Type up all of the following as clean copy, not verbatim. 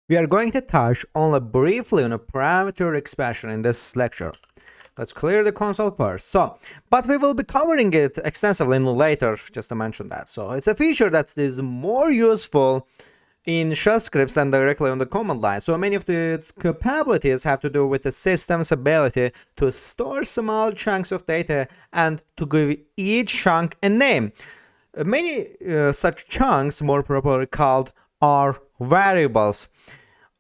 We are going to touch only briefly on a parameter expansion in this lecture. Let's clear the console first. But we will be covering it extensively later, just to mention that. So it's a feature that is more useful in shell scripts than directly on the command line. So many of its capabilities have to do with the system's ability to store small chunks of data and to give each chunk a name. Many such chunks, more properly called R variables,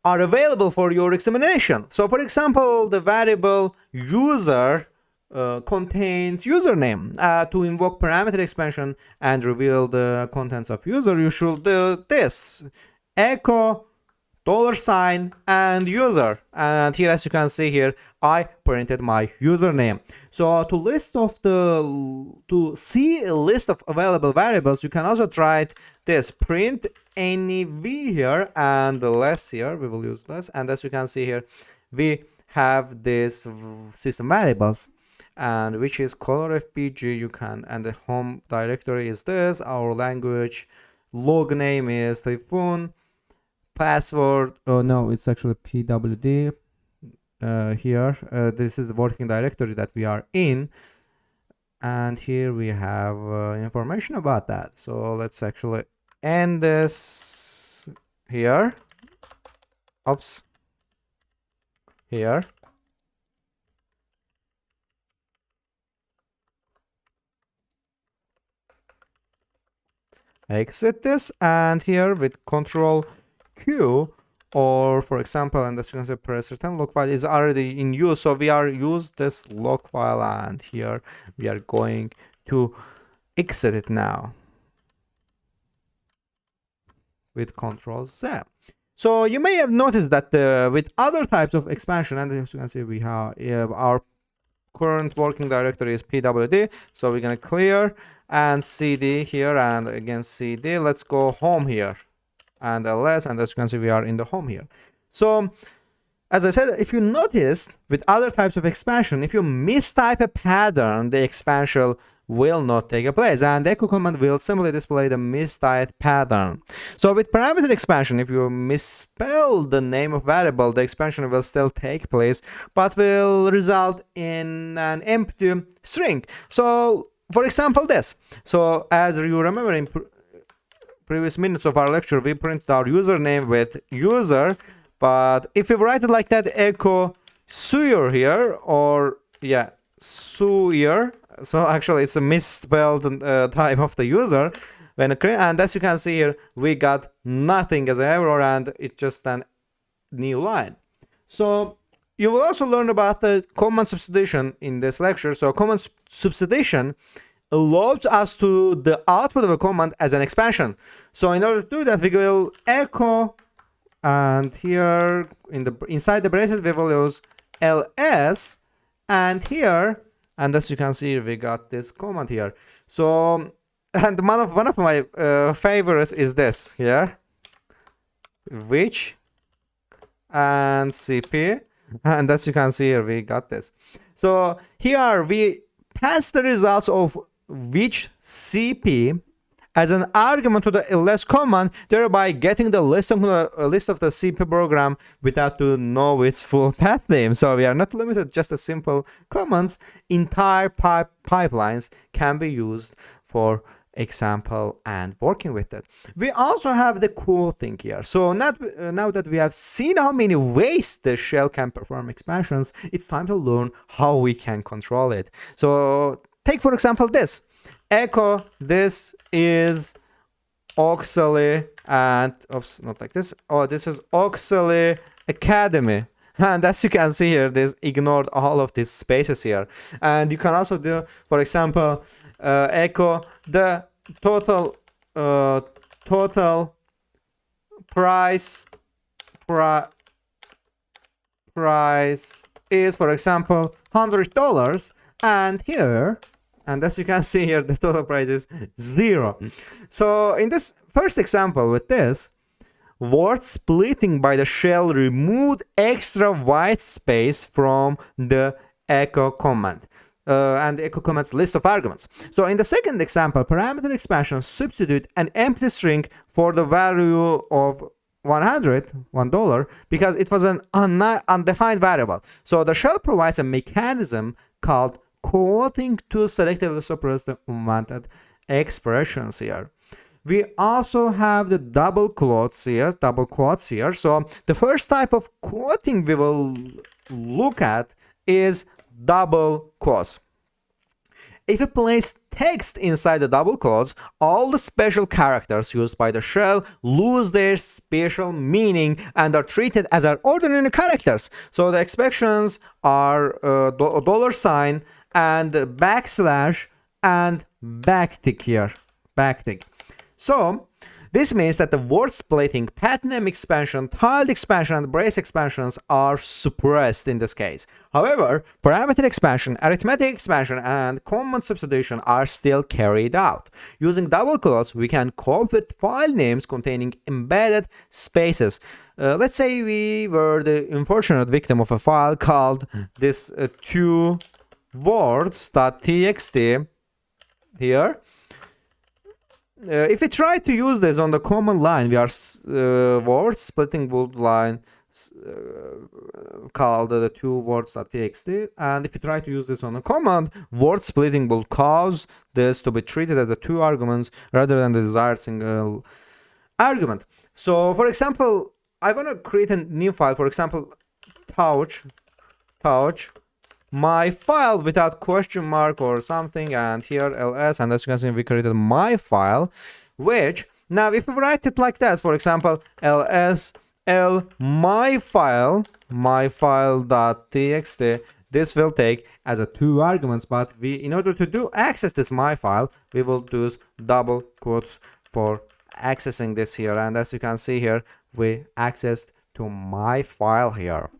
are available for your examination. So for example, the variable user contains username. To invoke parameter expansion and reveal the contents of user, you should do this: echo $sign and user. And here, as you can see here, I printed my username. So to see a list of available variables, you can also try this: print any v here and less here. We will use less. And as you can see here, we have this system variables, and which is color fpg. You can, and the home directory is this. Our language log name is typhoon. Password, oh no, it's actually pwd here. This is the working directory that we are in, and here we have information about that. So let's actually end this here. Oops, here. Exit this, and here with Control Q, or for example, and as you can see, press return log file is already in use. So we are use this log file, and here we are going to exit it now with Control Z. So you may have noticed that with other types of expansion, and as you can see, we have our current working directory is pwd. So we're gonna clear and cd here, and again cd. Let's go home here and ls, and as you can see, we are in the home here. So as I said, if you notice with other types of expansion, if you mistype a pattern, the expansion will not take place, and the echo command will simply display the mistyped pattern. So with parameter expansion, if you misspell the name of variable, the expansion will still take place, but will result in an empty string. So for example, this. So as you remember in previous minutes of our lecture, we printed our username with user, but if we write it like that, echo suyer here, or yeah, suyer. So actually it's a misspelled type of the user when and as you can see here, we got nothing as an error, and it's just a new line. So you will also learn about the command substitution in this lecture. So command substitution allows us to the output of a command as an expansion. So in order to do that, we will echo, and here inside the braces we will use ls, and here, and as you can see, we got this command here. So, and one of my favorites is this here, which and cp, and as you can see here, we got this. So here we pass the results of which cp as an argument to the ls command, thereby getting the list of the cp program without to know its full path name. So we are not limited just to simple commands. Entire pipelines can be used for example and working with it. We also have the cool thing here. So now that we have seen how many ways the shell can perform expansions, it's time to learn how we can control it. So take for example this echo. This is auxiliary, and oops, not like this. Oh, this is auxiliary academy. And as you can see here, this ignored all of these spaces here. And you can also do, for example, echo the total price is, for example, $100, and here, and as you can see here, the total price is 0. So in this first example with this, word splitting by the shell removed extra white space from the echo command. And the echo command's list of arguments. So in the second example, parameter expansion substitute an empty string for the value of $100 because it was an undefined variable. So the shell provides a mechanism called quoting to selectively suppress the unwanted expressions here. We also have the double quotes here. So the first type of quoting we will look at is double quotes. If you place text inside the double quotes, all the special characters used by the shell lose their special meaning and are treated as our ordinary characters. So the expressions are $sign and backslash and backtick here. Backtick. So this means that the word splitting, path name expansion, tilde expansion, and brace expansions are suppressed in this case. However, parameter expansion, arithmetic expansion, and common substitution are still carried out. Using double quotes, we can cope with file names containing embedded spaces. Let's say we were the unfortunate victim of a file called this two words.txt here. If we try to use this on the command line, we are word splitting would line called the two words.txt, and if you try to use this on a command, word splitting will cause this to be treated as the two arguments rather than the desired single argument. So for example, I want to create a new file, for example, touch my file without question mark or something, and here ls, and as you can see we created my file, which now if we write it like that, for example ls my file.txt, this will take as a two arguments, but we, in order to access this my file, we will use double quotes for accessing this here, and as you can see here we accessed to my file here.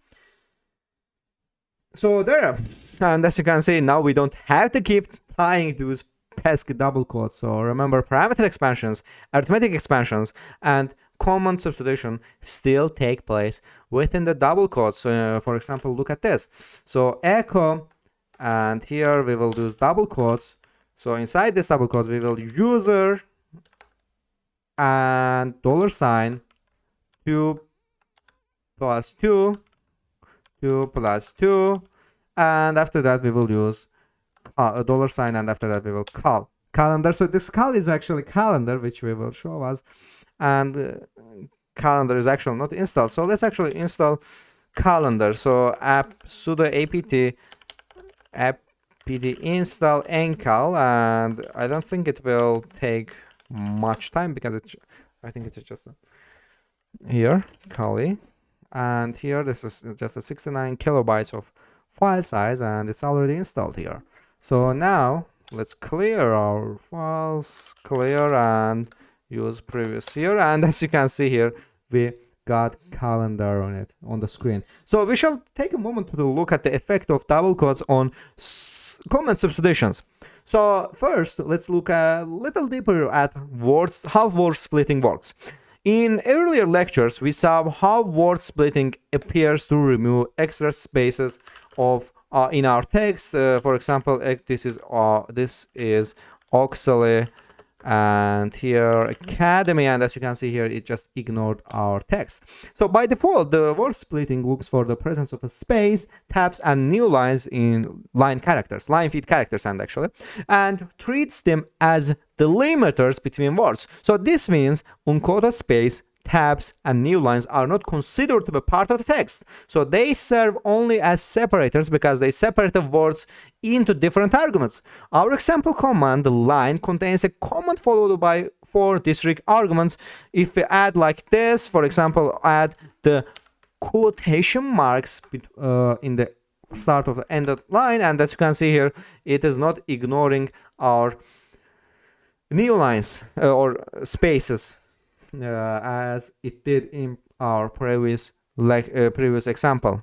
So there, and as you can see, now we don't have to keep tying those pesky double quotes. So remember, parameter expansions, arithmetic expansions, and common substitution still take place within the double quotes. For example, look at this. So echo, and here we will do double quotes. So inside this double quotes, we will user and $2 plus 2 plus 2, and after that we will use $, and after that we will call calendar. So this call is actually calendar, which we will show us, and calendar is actually not installed. So let's actually install calendar. So sudo apt install ncal, and I don't think it will take much time because I think it's just here Kali. And here this is just a 69 kilobytes of file size, and it's already installed here. So now let's clear our files, clear, and use previous here, and as you can see here we got calendar on it on the screen. So we shall take a moment to look at the effect of double quotes on common substitutions. So first let's look a little deeper at how word splitting works. In earlier lectures, we saw how word splitting appears to remove extra spaces of in our text. For example, this is auxiliary, and here academy, and as you can see here, it just ignored our text. So by default, the word splitting looks for the presence of a space, tabs, and new lines in line feed characters, and treats them as delimiters between words. So this means unquoted space, tabs, and new lines are not considered to be part of the text. So they serve only as separators because they separate the words into different arguments. Our example command, the line, contains a comment followed by 4 discrete arguments. If we add like this, for example, add the quotation marks in the start of the end of the line, and as you can see here, it is not ignoring our new lines or spaces as it did in our previous example.